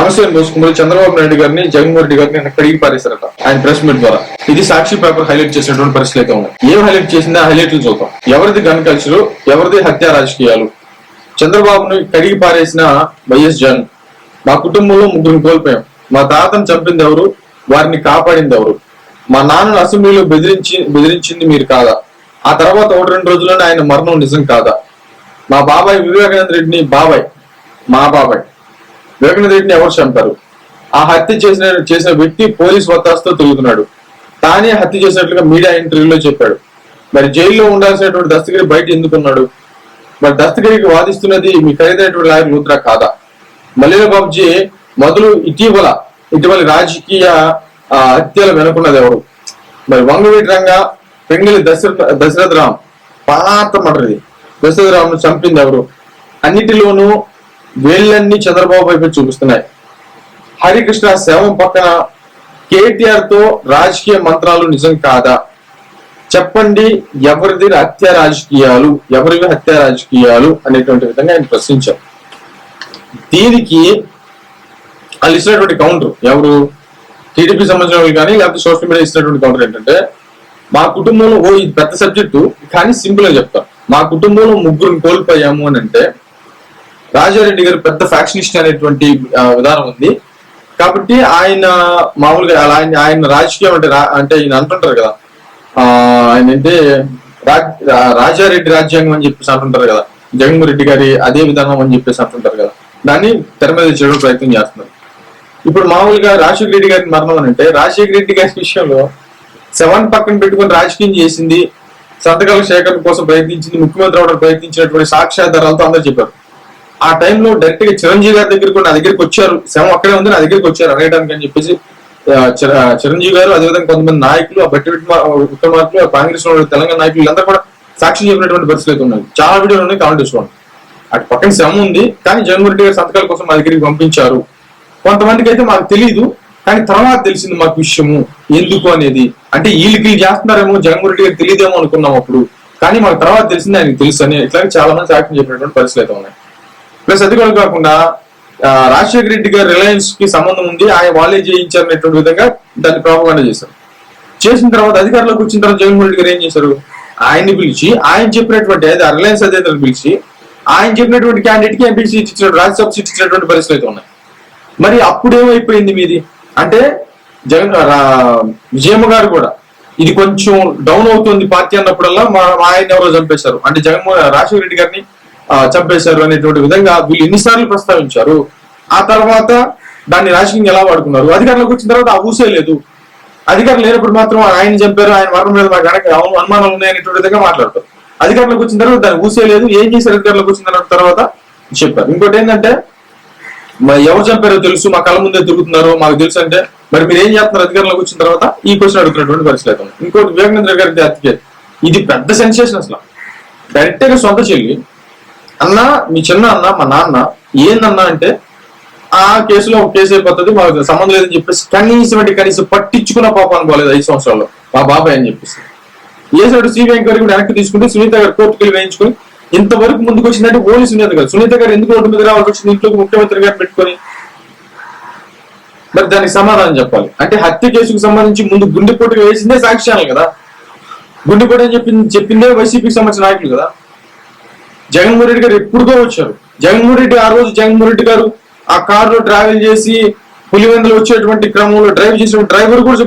నమస్తే మోసుకుమరి చంద్రబాబు నాయుడు గారిని జగన్మోహన్ రెడ్డి గారిని కడిగి పారేశారట ఆయన ప్రెస్ మీట్ ద్వారా. ఇది సాక్షి పేపర్ హైలైట్ చేసినటువంటి పరిస్థితులు అయితే ఉన్నాయి. ఏం హైలైట్ చేసిందో ఆ హైలైట్లు చూద్దాం. ఎవరిది గన్ కల్చరు, ఎవరిది హత్యా రాజకీయాలు. చంద్రబాబును కడిగి పారేసిన వైఎస్ జగన్. మా కుటుంబంలో ముగ్గురిని కోల్పోయాం. మా తాతను చంపింది ఎవరు, వారిని కాపాడింది ఎవరు? మా నాన్నను అసెంబ్లీలో బెదిరించింది మీరు కాదా? ఆ తర్వాత 1-2 రోజుల్లోనే ఆయన మరణం నిజం కాదా? మా బాబాయ్ వివేకానంద రెడ్డిని మా బాబాయ్ వివేకానంద రెడ్డిని ఎవరు చంపారు? ఆ హత్య చేసిన వ్యక్తి పోలీస్ వత్తాసుతో తిరుగుతున్నాడు. తానే హత్య చేసినట్లుగా మీడియా ఇంటర్వ్యూలో చెప్పాడు. మరి జైల్లో ఉండాల్సినటువంటి దస్తగిరి బయట ఎందుకున్నాడు? మరి దస్తగిరికి వాదిస్తున్నది మీ ఖరీదైనటువంటి లాయర్ లూత్రా కాదా? మల్లెల బాబుజీ మొదలు ఇటీవల రాజకీయ హత్యల వెనుకున్నది ఎవరు? మరి వంగవీటి రంగా, పెంగిలి దశరథ రామ్ పాత మటరిది దశరథ రామ్ను చంపింది ఎవరు? అన్నిటిలోనూ వేళ్ళన్నీ చంద్రబాబు వైపు చూపిస్తున్నాయి. హరికృష్ణ శవం పక్కన కేటీఆర్ తో రాజకీయ మంత్రాలు నిజం కాదా? చెప్పండి, ఎవరివి హత్య రాజకీయాలు అనేటువంటి విధంగా ఆయన ప్రశ్నించారు. దీనికి వాళ్ళు ఇచ్చినటువంటి కౌంటర్ ఎవరు? టీడీపీ సంబంధించిన వాళ్ళు కానీ లేకపోతే సోషల్ మీడియా ఇచ్చినటువంటి కౌంటర్ ఏంటంటే, మా కుటుంబంలో ఇది పెద్ద సబ్జెక్టు కానీ సింపుల్ గా చెప్తాం. మా కుటుంబంలో ముగ్గురిని కోల్పోయాము అని అంటే, రాజారెడ్డి గారు పెద్ద ఫ్యాక్షనిస్ట్ అనేటువంటి విధానం ఉంది కాబట్టి ఆయన మామూలుగా ఆయన రాజకీయం అంటే ఈయన అంటుంటారు కదా, ఆయన అంటే రాజారెడ్డి రాజ్యాంగం అని చెప్పేసి అంటుంటారు కదా, జగన్మోహన్ రెడ్డి గారి అదే విధానం అని చెప్పేసి అంటుంటారు కదా, దాన్ని తెర మీద చేయడం ప్రయత్నం చేస్తున్నారు. ఇప్పుడు మామూలుగా రాజశేఖర రెడ్డి గారి మరణం అని అంటే, రాజశేఖర రెడ్డి గారి విషయంలో శవాన్ని పక్కన పెట్టుకుని రాజకీయం చేసింది, సంతకాల సేకరణ కోసం ప్రయత్నించింది, ముఖ్యమంత్రి అవడానికి ప్రయత్నించినటువంటి సాక్ష్యాధారాలతో అందరూ చెప్పారు. ఆ టైంలో డైరెక్ట్ గా చిరంజీవి గారి దగ్గరకు నా దగ్గరికి వచ్చారు, శవం అక్కడే ఉంది నా దగ్గరికి వచ్చారు అడగడానికి అని చెప్పేసి చిరంజీవి గారు, అదేవిధంగా కొంతమంది నాయకులు, ఆ బట్టి విక్రమార్కులు, కాంగ్రెస్ తెలంగాణ నాయకులు వీళ్ళందరూ కూడా సాక్షి చెప్పినటువంటి పరిస్థితులు అయితే ఉన్నాయి. చాలా వీడియోలు ఉన్నాయి, కామెంట్ చేసుకోండి. అటు పక్కన శవం ఉంది కానీ జగన్మోహన్ రెడ్డి గారి సంతకాల కోసం మా దగ్గరికి పంపించారు. కొంతమందికి అయితే మాకు తెలియదు కానీ తర్వాత తెలిసింది మాకు విషయము ఎందుకు అనేది. అంటే వీళ్ళకి చేస్తున్నారేమో, జగన్మోహన్ రెడ్డి గారికి తెలియదేమో అనుకున్నాం అప్పుడు, కానీ మాకు తర్వాత తెలిసింది ఆయనకు తెలుసు అని ఇట్లాగే చాలా మంది సాక్షి చెప్పినటువంటి పరిస్థితులు అయితే ఉన్నాయి. ప్లస్ అది కూడా కాకుండా రాజశేఖర రెడ్డి గారు రిలయన్స్ కి సంబంధం ఉంది, ఆయన వాళ్ళే చేయించారనేటువంటి విధంగా దాన్ని ప్రాపగాండా చేశారు. చేసిన తర్వాత అధికారంలోకి వచ్చిన తర్వాత జగన్మోహన్ రెడ్డి గారు ఏం చేశారు? ఆయన్ని పిలిచి ఆయన చెప్పినటువంటి రిలయన్స్ అధినేతలు పిలిచి ఆయన చెప్పినటువంటి క్యాండిడేట్ కి ఎంపీ సీట్ ఇచ్చినట్టు, రాజ్యసభ సీట్ ఇచ్చినటువంటి పరిస్థితులు అయితే ఉన్నాయి. మరి అప్పుడు ఏమైపోయింది మీది అంటే, విజయమ్మ గారు కూడా ఇది కొంచెం డౌన్ అవుతుంది పార్టీ అన్నప్పుడల్లా ఆయన ఎవరో చంపేశారు అంటే రాజశేఖర రెడ్డి గారిని చంపేశారు అనేటువంటి విధంగా వీళ్ళు ఎన్నిసార్లు ప్రస్తావించారు. ఆ తర్వాత దాన్ని రాజకీయంగా ఎలా వాడుకున్నారు. అధికారంలోకి వచ్చిన తర్వాత ఆ ఊసే లేదు. అధికారం లేనప్పుడు మాత్రం ఆయన చంపారు, ఆయన మరణం మీద మాకు అనుమానాలు ఉన్నాయనేటువంటి విధంగా మాట్లాడతారు. అధికారంలోకి వచ్చిన తర్వాత దాన్ని ఊసే లేదు. ఏం చేశారు అధికారంలోకి వచ్చిన తర్వాత చెప్పారు. ఇంకోటి ఏంటంటే, ఎవరు చంపారో తెలుసు, మా కళ్ళ ముందే తిరుగుతున్నారు మాకు తెలుసు అంటే, మరి మీరు ఏం చేస్తున్నారు అధికారంలోకి వచ్చిన తర్వాత? ఈ క్వశ్చన్ అడుగుతున్నటువంటి పరిస్థితి అయితే ఉంది. ఇంకోటి వివేకానంద గారి హత్య, ఇది పెద్ద సెన్సేషన్. అసలు డైరెక్ట్ గా సొంత చెల్లి అన్న, మీ చిన్న అన్న, మా నాన్న ఏందన్నా అంటే, ఆ కేసులో ఒక కేసు అయిపోతుంది మాకు సంబంధం లేదని చెప్పేసి కనీసం పట్టించుకున్న పాపాన్ని పోలేదు 5 సంవత్సరాల్లో మా బాబాయ్ అని చెప్పేసి ఏసాడు. సిబిఐ ఎంక్వైరీ కూడా వెనక్కి తీసుకుంటే సునీత గారు కోర్టుకు వెళ్ళి వేయించుకుని ఇంతవరకు ముందుకు వచ్చిందంటే ఓన్లీ సునీత గారు. సునీత గారు ఎందుకు రోడ్డు మీద రావాల్సి వచ్చింది ఇంట్లోకి ముఖ్యమంత్రి గారు పెట్టుకొని? మరి దానికి సమాధానం చెప్పాలి. అంటే హత్య కేసుకు సంబంధించి ముందు గుండెపోటుగా వేసిందే సాక్ష్యాలు కదా, గుండెపోటు అని చెప్పిందే వైసీపీకి సంబంధించిన నాయకులు కదా. జగన్మోహన్ రెడ్డి గారు ఎప్పుడుదో వచ్చారు. జగన్మోహన్ రెడ్డి ఆ రోజు జగన్మోహన్ రెడ్డి గారు ఆ కారులో ట్రావెల్ చేసి పులివెందులు వచ్చేటువంటి క్రమంలో డ్రైవ్ చేసిన డ్రైవర్ కూడా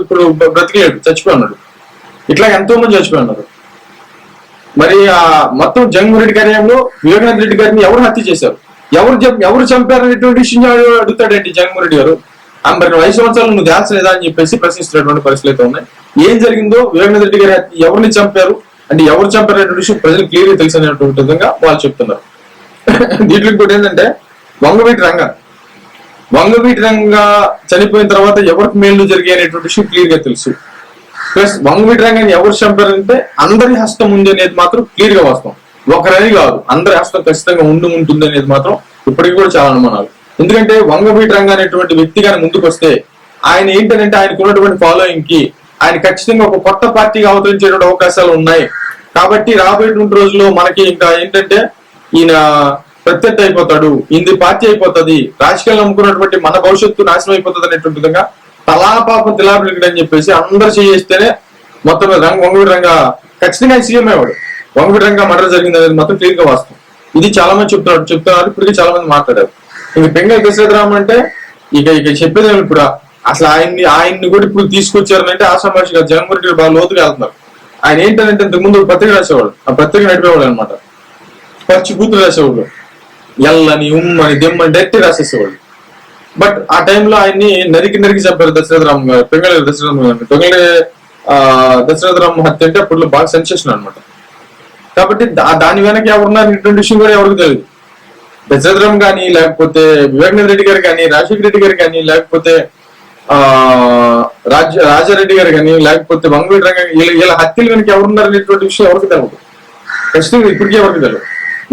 ఇప్పుడు బ్రతికేడు, చచ్చిపోయి ఉన్నాడు. ఇట్లా ఎంతో మంది చచ్చిపోయి ఉన్నారు. మరి ఆ మొత్తం జగన్మోహన్ రెడ్డి కార్యంలో వివేకానంద రెడ్డి గారిని ఎవరు హత్య చేశారు, ఎవరు చంపారనేటువంటి విషయం అడుగుతాడండి జగన్మోహన్ రెడ్డి గారు. మరి 5 సంవత్సరాలు నువ్వు దాల్చలేదా అని చెప్పేసి ప్రశ్నిస్తున్నటువంటి పరిస్థితులు అయితే ఉన్నాయి. ఏం జరిగిందో, వివేకానంద రెడ్డి గారి ఎవరిని చంపారు అంటే ఎవరు చంపారనే విషయం ప్రజలు క్లియర్గా తెలుసు అనేటువంటి విధంగా వాళ్ళు చెప్తున్నారు. దీంట్లో ఇంకోటి ఏంటంటే, వంగవీటి రంగా చనిపోయిన తర్వాత ఎవరికి మేలు జరిగాయి అనేటువంటి విషయం క్లియర్ గా తెలుసు. ప్లస్ వంగవీటి రంగాన్ని ఎవరు చంపారంటే అందరి హస్తం ఉంది అనేది మాత్రం క్లియర్ గా వాస్తవం. ఒకరని కాదు, అందరి హస్తం ఖచ్చితంగా ఉంటుంది అనేది మాత్రం ఇప్పటికీ కూడా చాలా అనుమానాలు. ఎందుకంటే వంగవీటి రంగా అనేటువంటి వ్యక్తి కానీ ముందుకు వస్తే ఆయన ఏంటంటే ఆయనకు ఉన్నటువంటి ఫాలోయింగ్ కి ఆయన ఖచ్చితంగా ఒక కొత్త పార్టీగా అవతరించేటువంటి అవకాశాలు ఉన్నాయి. కాబట్టి రాబోయేటువంటి రోజుల్లో మనకి ఇంకా ఏంటంటే ఈయన ప్రత్యర్థి అయిపోతాడు, ఇది పార్టీ అయిపోతుంది, రాజకీయాలు నమ్ముకున్నటువంటి మన భవిష్యత్తు నాశనం అయిపోతుంది అనేటువంటి విధంగా తలాపాపం తిలాపిలికడు అని చెప్పేసి అందరు చేస్తేనే మొత్తం వంగవీటి రంగ ఖచ్చితంగా సీఎం అయ్యాడు. వంగవీటి రంగ మర్డర్ జరిగింది అనేది మాత్రం క్లియర్ గా వాస్తవం. ఇది చాలా మంది చెప్తున్నారు ఇప్పటికీ చాలా మంది మాట్లాడారు. ఇంక పెంగళ దశరథరామ్ అంటే ఇక చెప్పేది ఇప్పుడు అసలు ఆయన్ని కూడా ఇప్పుడు తీసుకొచ్చారనంటే ఆసామాషిగా జగన్మోహన్ రెడ్డి బాగా లోతుగా వెళ్తున్నారు. ఆయన ఏంటంటే ఇంతకుముందు పత్రిక రాసేవాడు, ఆ పత్రిక నడిపేవాడు అనమాట. పచ్చి బూతులు రాసేవాళ్ళు, ఎల్లని ఉమ్మని దెమ్మని డైరెక్ట్ రాసేసేవాళ్ళు. బట్ ఆ టైంలో ఆయన్ని నరికి చెప్పారు దశరథరామ్ గారు, పెంగళ దశరథరామ్ గారు. పెంగళ దశరథరామ్ హత్య అంటే అప్పట్లో బాగా సెన్సేషన్ అనమాట. కాబట్టి దాని వెనక ఎవరున్నారు ఇటువంటి విషయం కూడా ఎవరికి తెలియదు. దశరథరామ్ కానీ, లేకపోతే వివేకానంద రెడ్డి గారు కానీ, రాజశేఖర రెడ్డి గారు కానీ, లేకపోతే రాజారెడ్డి గారు కానీ, లేకపోతే వంగవీటి రంగ వీళ్ళ హత్యలు వెనక ఎవరున్నారు అనేటువంటి విషయం ఎవరికి తెలియదు. ఖచ్చితంగా ఇప్పటికీ ఎవరికి తెలియదు.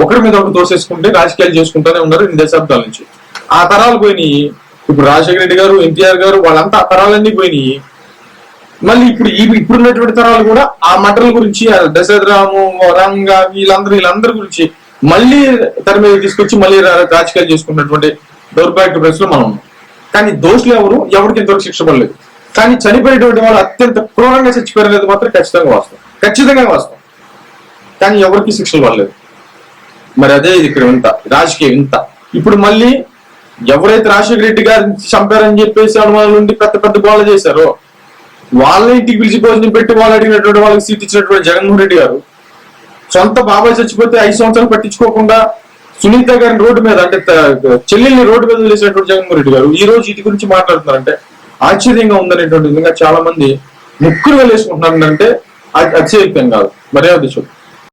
ఒకరి మీద ఒకరు తోసేసుకుంటే రాజకీయాలు చేసుకుంటూనే ఉన్నారు ఇన్ని దశాబ్దాల నుంచి. ఆ తరాలు పోయినాయి. ఇప్పుడు రాజశేఖర రెడ్డి గారు, ఎన్టీఆర్ గారు వాళ్ళంతా ఆ తరాలన్నీ పోయినాయి. మళ్ళీ ఇప్పుడున్నటువంటి తరాలు కూడా ఆ మటర్ల గురించి, దశరథరాము, రంగ వీళ్ళందరి గురించి మళ్ళీ తెర మీద తీసుకొచ్చి మళ్ళీ రాజకీయాలు చేసుకున్నటువంటి దౌర్భాగ్య పరిస్థితులు మనం ఉన్నాం. కానీ దోషులు ఎవరికి ఇంతవరకు శిక్ష పడలేదు. కానీ చనిపోయేటువంటి వాళ్ళు అత్యంత క్రూరంగా చచ్చిపోయినది మాత్రం ఖచ్చితంగా వాస్తవం. కానీ ఎవరికి శిక్షలు పడలేదు. మరి అదే ఇది ఇక్కడ వింత, రాజకీయ వింత. ఇప్పుడు మళ్ళీ ఎవరైతే రాజశేఖర రెడ్డి గారిని చంపారని చెప్పేసి అనుమానాలు ఉండి పెద్ద గోళ చేశారో వాళ్ళ ఇంటికి పిలిచి భోజనం పెట్టి వాళ్ళు అడిగినటువంటి వాళ్ళకి సీట్ ఇచ్చినటువంటి జగన్మోహన్ రెడ్డి గారు సొంత బాబాయ్ చచ్చిపోతే 5 సంవత్సరాలు పట్టించుకోకుండా సునీత గారిని రోడ్డు మీద, అంటే చెల్లెల్ని రోడ్డు మీద వదిలేసినటువంటి జగన్మోహన్ రెడ్డి గారు ఈ రోజు వీటి గురించి మాట్లాడుతున్నారంటే ఆశ్చర్యంగా ఉందనేటువంటి విధంగా చాలా మంది ముక్కులు వెళ్ళేసుకుంటున్నారంటే అతిశయక్తం కాదు. మర్యాద చూడు.